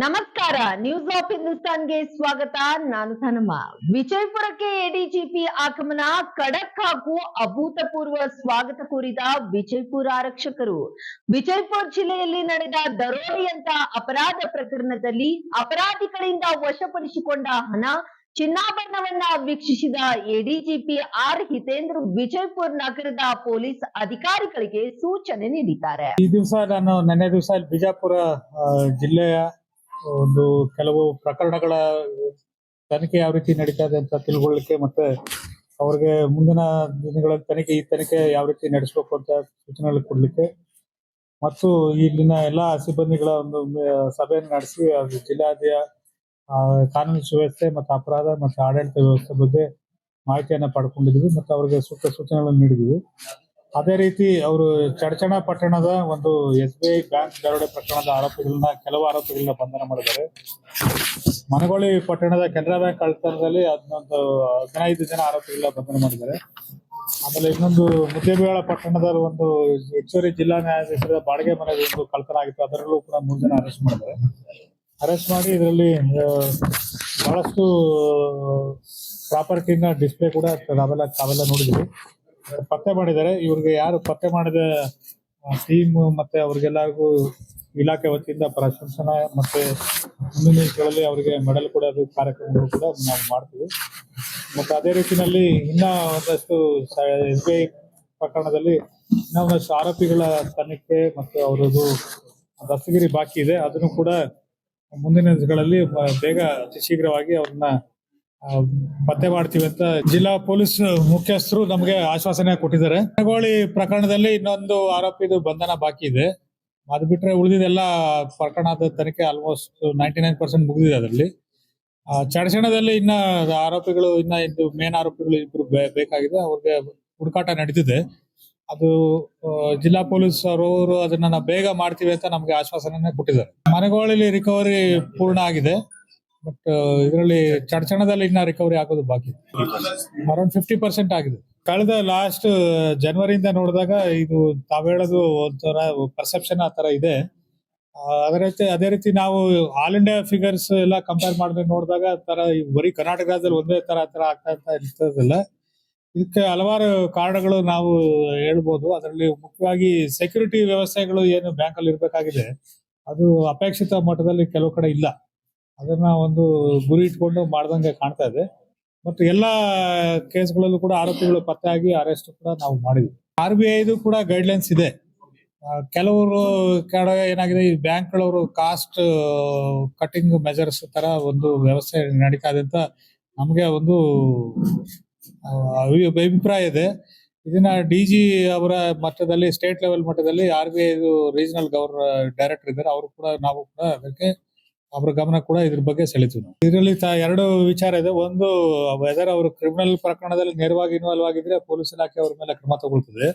ನಮಸ್ಕಾರ, news of ಹಿಂದೂಸ್ತಾನ್ಗೆ ಸ್ವಾಗತ. ನಾನು ಸನಮ. ವಿಜಯಪುರಕ್ಕೆ ಎಡಿಜಿಪಿ ಆಗಮನ, ಖಡಕ್ ಹಾಗೂ ಅಭೂತಪೂರ್ವ ಸ್ವಾಗತ ಕೋರಿದ ವಿಜಯಪುರ ಆರಕ್ಷಕರು. ವಿಜಯಪುರ ಜಿಲ್ಲೆಯಲ್ಲಿ ನಡೆದ ದರೋಡೆಯಂತ ಅಪರಾಧ ಪ್ರಕರಣದಲ್ಲಿ ಅಪರಾಧಿಗಳಿಂದ ವಶಪಡಿಸಿಕೊಂಡ ಹಣ, ಚಿನ್ನಾಭರಣವನ್ನ ವೀಕ್ಷಿಸಿದ ಎಡಿಜಿಪಿ ಆರ್ ಹಿತೇಂದ್ರ ವಿಜಯಪುರ ನಗರದ ಪೊಲೀಸ್ ಅಧಿಕಾರಿಗಳಿಗೆ ಸೂಚನೆ ನೀಡಿದ್ದಾರೆ. ಈ ದಿವಸ ನಾನು ನಿನ್ನೆ ದಿವಸ ಬಿಜಾಪುರ ಜಿಲ್ಲೆಯ ಒಂದು ಕೆಲವು ಪ್ರಕರಣಗಳ ತನಿಖೆ ಯಾವ ರೀತಿ ನಡೀತಾ ಇದೆ ಅಂತ ತಿಳ್ಕೊಳ್ಳಿಕ್ಕೆ ಮತ್ತೆ ಅವ್ರಿಗೆ ಮುಂದಿನ ದಿನಗಳ ತನಿಖೆ ಯಾವ ರೀತಿ ನಡೆಸಬೇಕು ಅಂತ ಸೂಚನೆಗಳು ಕೊಡ್ಲಿಕ್ಕೆ ಮತ್ತು ಇಲ್ಲಿನ ಎಲ್ಲಾ ಸಿಬ್ಬಂದಿಗಳ ಒಂದು ಸಭೆಯನ್ನು ನಡೆಸಿ ಜಿಲ್ಲಾಧಿಯ ಕಾನೂನು ಸುವ್ಯವಸ್ಥೆ ಮತ್ತು ಅಪರಾಧ ಮತ್ತು ಆಡಳಿತ ವ್ಯವಸ್ಥೆ ಬಗ್ಗೆ ಮಾಹಿತಿಯನ್ನ ಪಡ್ಕೊಂಡಿದ್ವಿ ಮತ್ತು ಅವರಿಗೆ ಸೂಕ್ತ ಸೂಚನೆಗಳನ್ನು ನೀಡಿದ್ವಿ. ಅದೇ ರೀತಿ ಅವರು ಚಡಚಣ ಪಟ್ಟಣದ ಒಂದು SBI ಬ್ಯಾಂಕ್ ದರೋಡೆ ಪ್ರಕರಣದ ಕೆಲವು ಆರೋಪಿಗಳನ್ನ ಬಂಧನ ಮಾಡಿದ್ದಾರೆ. ಮನಗೋಳಿ ಪಟ್ಟಣದ ಕೆನರಾ ಬ್ಯಾಂಕ್ ಕಳ್ಳತನದಲ್ಲಿ 15 ಜನ ಆರೋಪಿಗಳನ್ನ ಬಂಧನ ಮಾಡಿದ್ದಾರೆ. ಆಮೇಲೆ ಇನ್ನೊಂದು ಮುದ್ದೇಬಿಹಾಳ ಪಟ್ಟಣದ ಒಂದು ಹೆಚ್ಚುವರಿ ಜಿಲ್ಲಾ ನ್ಯಾಯಾಧೀಶರ ಬಾಡಿಗೆ ಮನೆಗೆ ಒಂದು ಕಳ್ಳತನ ಆಗಿತ್ತು, ಅದರಲ್ಲೂ ಕೂಡ 3 ಜನ ಅರೆಸ್ಟ್ ಮಾಡಿದ್ದಾರೆ. ಅರೆಸ್ಟ್ ಮಾಡಿ ಇದರಲ್ಲಿ ಬಹಳಷ್ಟು ಪ್ರಾಪರ್ಟಿನ ಡಿಸ್ಪ್ಲೇ ಕೂಡ ತಾವೆಲ್ಲ ನೋಡಿದ್ವಿ, ಪತ್ತೆ ಮಾಡಿದ್ದಾರೆ. ಇವ್ರಿಗೆ ಯಾರು ಪತ್ತೆ ಮಾಡಿದ ಟೀಮ್ ಮತ್ತೆ ಅವ್ರಿಗೆಲ್ಲರಿಗೂ ಇಲಾಖೆ ವತಿಯಿಂದ ಪ್ರಶಂಸನ ಮತ್ತೆ ಮುಂದಿನ ದಿನಗಳಲ್ಲಿ ಅವರಿಗೆ ಮೆಡಲ್ ಕೂಡ ಕಾರ್ಯಕ್ರಮಗಳು ಕೂಡ ನಾವು ಮಾಡ್ತೀವಿ. ಮತ್ತೆ ಅದೇ ರೀತಿಯಲ್ಲಿ ಇನ್ನ ಒಂದಷ್ಟು SBI ಪ್ರಕರಣದಲ್ಲಿ ಇನ್ನ ಒಂದಷ್ಟು ಆರೋಪಿಗಳ ತನಿಖೆ ಮತ್ತು ಅವರದು ದಸ್ತಗಿರಿ ಬಾಕಿ ಇದೆ. ಅದನ್ನು ಕೂಡ ಮುಂದಿನ ದಿನಗಳಲ್ಲಿ ಬೇಗ ಅತಿ ಶೀಘ್ರವಾಗಿ ಅವ್ರನ್ನ ಪತ್ತೆ ಮಾಡ್ತೀವಿ ಅಂತ ಜಿಲ್ಲಾ ಪೊಲೀಸ್ ಮುಖ್ಯಸ್ಥರು ನಮಗೆ ಆಶ್ವಾಸನೆ ಕೊಟ್ಟಿದ್ದಾರೆ. ಮನಗೋಳಿ ಪ್ರಕರಣದಲ್ಲಿ ಇನ್ನೊಂದು ಆರೋಪಿದು ಬಂಧನ ಬಾಕಿ ಇದೆ. ಅದು ಬಿಟ್ರೆ ಉಳಿದಿದೆಲ್ಲ ಪ್ರಕರಣದ ತನಿಖೆ ಆಲ್ಮೋಸ್ಟ್ 99% ಮುಗಿದಿದೆ. ಅದರಲ್ಲಿ ಚಡಚಣದಲ್ಲಿ ಇನ್ನ ಆರೋಪಿಗಳು ಮೇನ್ ಆರೋಪಿಗಳು ಇಬ್ರು ಬೇಕಾಗಿದೆ, ಅವ್ರಿಗೆ ಹುಡುಕಾಟ ನಡೀತಿದೆ. ಅದು ಜಿಲ್ಲಾ ಪೊಲೀಸ್ ಅವರು ಅದನ್ನ ಬೇಗ ಮಾಡ್ತೀವಿ ಅಂತ ನಮ್ಗೆ ಆಶ್ವಾಸನೆ ಕೊಟ್ಟಿದ್ದಾರೆ. ಮನಗೋಳಿಲಿ ರಿಕವರಿ ಪೂರ್ಣ ಆಗಿದೆ, ಬಟ್ ಇದರಲ್ಲಿ ಚಡಚಣದಲ್ಲಿ ಇನ್ನ ರಿಕವರಿ ಆಗೋದು ಬಾಕಿ ಅರೌಂಡ್ 50% ಆಗಿದೆ. ಕಳೆದ ಲಾಸ್ಟ್ ಜನವರಿಯಿಂದ ನೋಡಿದಾಗ ಇದು ತಾವ್ ಹೇಳೋದು ಒಂಥರ ಪರ್ಸೆಪ್ಷನ್ ಆ ತರ ಇದೆ. ಅದೇ ರೀತಿ ನಾವು ಆಲ್ ಇಂಡಿಯಾ ಫಿಗರ್ಸ್ ಎಲ್ಲ ಕಂಪೇರ್ ಮಾಡಿದ್ರೆ ನೋಡಿದಾಗ ತರ ಬರೀ ಕರ್ನಾಟಕ ರಾಜ್ಯದಲ್ಲಿ ಒಂದೇ ತರ ಆಗ್ತಾ ಇರ್ತದಿಲ್ಲ. ಇದಕ್ಕೆ ಹಲವಾರು ಕಾರಣಗಳು ನಾವು ಹೇಳ್ಬೋದು. ಅದರಲ್ಲಿ ಮುಖ್ಯವಾಗಿ ಸೆಕ್ಯೂರಿಟಿ ವ್ಯವಸ್ಥೆಗಳು ಏನು ಬ್ಯಾಂಕ್ ಅಲ್ಲಿ ಇರ್ಬೇಕಾಗಿದೆ ಅದು ಅಪೇಕ್ಷಿತ ಮಟ್ಟದಲ್ಲಿ ಕೆಲವು ಕಡೆ ಇಲ್ಲ. ಅದನ್ನ ಒಂದು ಗುರಿ ಇಟ್ಕೊಂಡು ಮಾಡ್ದಂಗೆ ಕಾಣ್ತಾ ಇದೆ. ಮತ್ತು ಎಲ್ಲಾ ಕೇಸ್ಗಳಲ್ಲೂ ಕೂಡ ಆರೋಪಿಗಳು ಪತ್ತೆ ಆಗಿ ಅರೆಸ್ಟ್ ಕೂಡ ನಾವು ಮಾಡಿದ್ವಿ. RBIದು ಕೂಡ ಗೈಡ್ಲೈನ್ಸ್ ಇದೆ. ಕೆಲವರು ಏನಾಗಿದೆ, ಈ ಬ್ಯಾಂಕ್ಗಳವರು ಕಾಸ್ಟ್ ಕಟಿಂಗ್ ಮೆಜರ್ಸ್ ತರ ಒಂದು ವ್ಯವಸ್ಥೆ ನಡೀತಾ ಇದೆ ಅಂತ ನಮ್ಗೆ ಒಂದು ಅಭಿಪ್ರಾಯ ಇದೆ. ಇದನ್ನ DG ಅವರ ಮಟ್ಟದಲ್ಲಿ, ಸ್ಟೇಟ್ ಲೆವೆಲ್ ಮಟ್ಟದಲ್ಲಿ RBI ರೀಜನಲ್ ಡೈರೆಕ್ಟರ್ ಇದ್ದಾರೆ, ಅವರು ಕೂಡ ನಾವು ಕೂಡ ಅದಕ್ಕೆ ಅವರ ಗಮನ ಕೂಡ ಇದ್ರ ಬಗ್ಗೆ ಸೆಳೆತೀವಿ ನಾವು. ಇದರಲ್ಲಿ ಎರಡು ವಿಚಾರ ಇದೆ. ಒಂದು, ವೆದರ್ ಅವರು ಕ್ರಿಮಿನಲ್ ಪ್ರಕರಣದಲ್ಲಿ ನೇರವಾಗಿ ಇನ್ವಾಲ್ವ್ ಆಗಿದ್ರೆ ಪೊಲೀಸ್ ಇಲಾಖೆ ಅವ್ರ ಮೇಲೆ ಕ್ರಮ ತಗೊಳ್ತದೆ.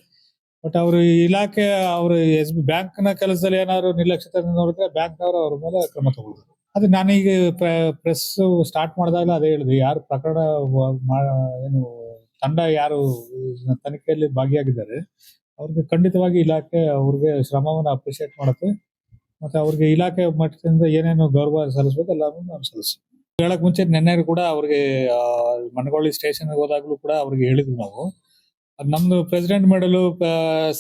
ಬಟ್ ಅವರು ಇಲಾಖೆ ಅವರು ಬ್ಯಾಂಕ್ ನ ಕೆಲಸದಲ್ಲಿ ಏನಾದ್ರು ನಿರ್ಲಕ್ಷ್ಯತೆ ನೋಡಿದ್ರೆ ಬ್ಯಾಂಕ್ ನವರು ಅವ್ರ ಮೇಲೆ ಕ್ರಮ ತಗೊಳ್ತಾರೆ. ಅದು ನಾನೀಗ ಪ್ರೆಸ್ ಸ್ಟಾರ್ಟ್ ಮಾಡಿದಾಗ ಅದೇ ಹೇಳಿದೆ, ಯಾರು ಪ್ರಕರಣ ಏನು ತಂಡ ಯಾರು ತನಿಖೆಯಲ್ಲಿ ಭಾಗಿಯಾಗಿದ್ದಾರೆ ಅವ್ರಿಗೆ ಖಂಡಿತವಾಗಿ ಇಲಾಖೆ ಅವ್ರಿಗೆ ಶ್ರಮವನ್ನು ಅಪ್ರಿಶಿಯೇಟ್ ಮಾಡುತ್ತೆ. ಮತ್ತೆ ಅವ್ರಿಗೆ ಇಲಾಖೆ ಮಟ್ಟದಿಂದ ಏನೇನು ಗೌರವ ಸಲ್ಲಿಸಬೇಕು ಎಲ್ಲಾನು ನಾವು ಸಲ್ಲಿಸ್ತೀವಿ. ಹೇಳಕ್ ಮುಂಚೆ ನಿನ್ನೆ ಕೂಡ ಅವ್ರಿಗೆ ಮನಗೋಳಿ ಸ್ಟೇಷನ್ ಹೋದಾಗ್ಲೂ ಕೂಡ ಅವ್ರಿಗೆ ಹೇಳಿದ್ವಿ ನಾವು. ನಮ್ದು ಪ್ರೆಸಿಡೆಂಟ್ ಮೆಡಲ್,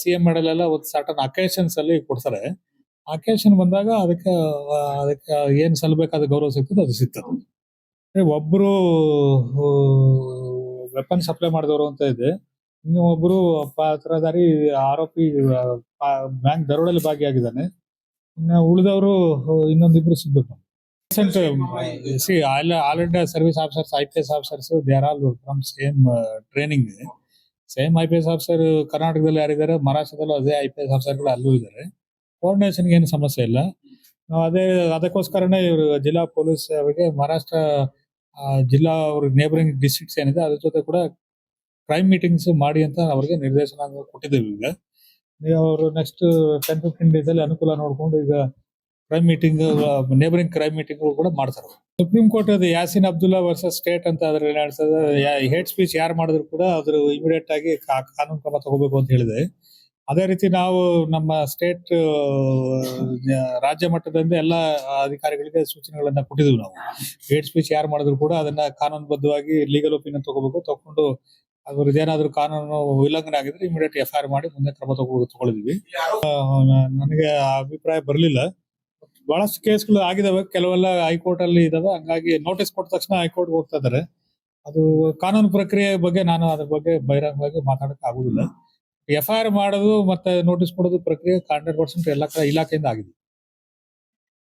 CM ಮೆಡಲ್ ಎಲ್ಲ ಒಂದು ಸರ್ಟನ್ ಅಕೇಶನ್ಸ್ ಅಲ್ಲಿ ಕೊಡ್ತಾರೆ. ಅಕೇಶನ್ ಬಂದಾಗ ಅದಕ್ಕೆ ಏನ್ ಸಲ್ಲಬೇಕಾದ ಗೌರವ ಸಿಗ್ತದೆ ಅದು ಸಿಗ್ತದೆ. ಒಬ್ರು ವೆಪನ್ ಸಪ್ಲೈ ಮಾಡಿದವರು ಅಂತ ಇದೆ, ಇನ್ನು ಒಬ್ರು ಪಾತ್ರಧಾರಿ ಆರೋಪಿ ಬ್ಯಾಂಕ್ ದರೋಡೆಯಲ್ಲಿ ಭಾಗಿಯಾಗಿದ್ದಾನೆ. ಇನ್ನು ಉಳಿದವರು ಇನ್ನೊಂದಿಬ್ರು ಸಿಗ್ಬೇಕು. All India service officers, IPS officers, they are all from same training. Same IPS officer ಕರ್ನಾಟಕದಲ್ಲಿ ಯಾರಿದ್ದಾರೆ, ಮಹಾರಾಷ್ಟ್ರದಲ್ಲೂ ಅದೇ IPS ಆಫೀಸರ್ಗಳು ಅಲ್ಲೂ ಇದ್ದಾರೆ. ಕೋಆರ್ಡಿನೇಷನ್ಗೆ ಏನು ಸಮಸ್ಯೆ ಇಲ್ಲ. ಅದಕ್ಕೋಸ್ಕರನೇ ಇವರು ಜಿಲ್ಲಾ ಪೊಲೀಸ್ ಅವರಿಗೆ ಮಹಾರಾಷ್ಟ್ರ ಜಿಲ್ಲಾ ಅವ್ರ ನೇಬರಿಂಗ್ ಡಿಸ್ಟ್ರಿಕ್ಟ್ಸ್ ಏನಿದೆ ಅದ್ರ ಜೊತೆ ಕೂಡ ಕ್ರೈಮ್ ಮೀಟಿಂಗ್ಸ್ ಮಾಡಿ ಅಂತ ಅವ್ರಿಗೆ ನಿರ್ದೇಶನ ಕೊಟ್ಟಿದ್ದೇವೆ. ಈಗ ಅವರು ನೆಕ್ಸ್ಟ್ 10-15 ಡೇಸ್ ಅಲ್ಲಿ ಅನುಕೂಲ ನೋಡ್ಕೊಂಡು ಈಗ crime meeting, neighbouring crime meeting ಕೂಡ ಮಾಡ್ತಾರೆ. ಸುಪ್ರೀಂ ಕೋರ್ಟ್ ಅದು ಯಾಸಿನ್ ಅಬ್ದುಲ್ಲಾ ವರ್ಸಸ್ ಸ್ಟೇಟ್ ಅಂತ ಅದ್ರಲ್ಲಿ ಹೇಳ್ತದೆ. ಹೇಟ್ ಸ್ಪೀಚ್ ಯಾರು ಮಾಡಿದ್ರು ಕೂಡ ಅದ್ರ ಇಮಿಡಿಯೇಟ್ ಆಗಿ ಕಾನೂನು ಕ್ರಮ ತಗೋಬೇಕು ಅಂತ ಹೇಳಿದೆ. ಅದೇ ರೀತಿ ನಾವು ನಮ್ಮ ಸ್ಟೇಟ್ ರಾಜ್ಯ ಮಟ್ಟದಿಂದ ಎಲ್ಲ ಅಧಿಕಾರಿಗಳಿಗೆ ಸೂಚನೆಗಳನ್ನ ಕೊಟ್ಟಿದ್ವಿ. ನಾವು ಹೇಟ್ ಸ್ಪೀಚ್ ಯಾರು ಮಾಡಿದ್ರು ಕೂಡ ಅದನ್ನ ಕಾನೂನುಬದ್ಧವಾಗಿ ಲೀಗಲ್ ಒಪಿನಿಯನ್ ತಗೊಂಡು ಅದ್ರದ್ದೇನಾದ್ರೂ ಕಾನೂನು ಉಲ್ಲಂಘನೆ ಆಗಿದ್ರೆ ಇಮಿಡಿಯೇಟ್ FIR ಮಾಡಿ ಮುಂದೆ ಕ್ರಮ ತಗೊಳ್ಳಿದ್ವಿ. ನನಗೆ ಆ ಅಭಿಪ್ರಾಯ ಬರಲಿಲ್ಲ. ಬಹಳಷ್ಟು ಕೇಸ್ಗಳು ಆಗಿದಾವೆ, ಕೆಲವೆಲ್ಲ ಹೈಕೋರ್ಟ್ ಅಲ್ಲಿ ಇದಾವೆ. ಹಂಗಾಗಿ ನೋಟಿಸ್ ಕೊಟ್ಟ ತಕ್ಷಣ ಹೈಕೋರ್ಟ್ ಹೋಗ್ತಾ ಇದಾರೆ. ಅದು ಕಾನೂನು ಪ್ರಕ್ರಿಯೆ ಬಗ್ಗೆ ನಾನು ಅದ್ರ ಬಗ್ಗೆ ಬಹಿರಂಗವಾಗಿ ಮಾತಾಡಕ್ ಆಗುದಿಲ್ಲ. FIR ಮಾಡೋದು ಮತ್ತೆ ನೋಟಿಸ್ ಕೊಡೋದು ಪ್ರಕ್ರಿಯೆ 100% ಎಲ್ಲ ಕಡೆ ಇಲಾಖೆಯಿಂದ ಆಗಿದೆ.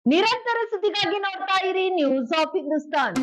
ನಿರಂತರ ಸುದ್ದಿಗಾಗಿ ನೋಡ್ತಾ ಇರಿ ನ್ಯೂಸ್ ಆಫ್ ಹಿಂದೂಸ್ತಾನ್.